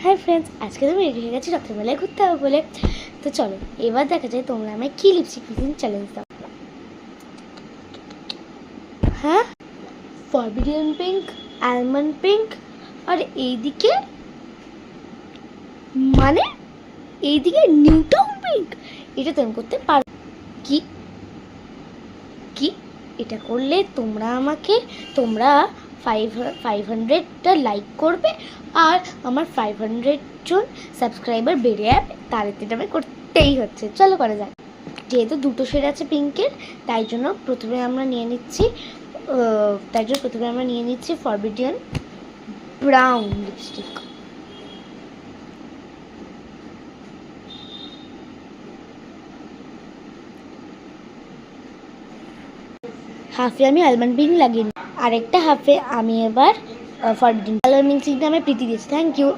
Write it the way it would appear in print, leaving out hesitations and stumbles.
Hi friends, আজকে আমি ready হয়ে গেছি রাত্রেবেলায় ঘুরতে হবে বলে। তো চলো এবার দেখা যায় তোমরা আমায় কী লিপস্টিক মিশিং চ্যালেঞ্জ দাও। হ্যাঁ, ফরবিডেন পিঙ্ক, আলমন্ড পিঙ্ক, আর এইদিকে মানে এইদিকে নিউটাউন পিঙ্ক। এটা তুমি করতে পারো কি? কি এটা করলে তোমরা 500টা লাইক করবে আর আমার 500 জন সাবস্ক্রাইবার বেড়ে যাবে। তার এটা আমি করতেই হচ্ছে। চলো করা যাক। যেহেতু দুটো শেড আছে পিঙ্কের, তাই জন্য প্রথমে আমরা নিয়ে নিচ্ছি ফরবিডেন ব্রাউন লিপস্টিক। হাফে আমি আলমন্ড পিঙ্ক লাগিয়ে নিই, আরেকটা হাফে আমি এবার ফরবিডেন কালার মিক্সিংটা আমি প্রীতি দিয়েছি। Thank you.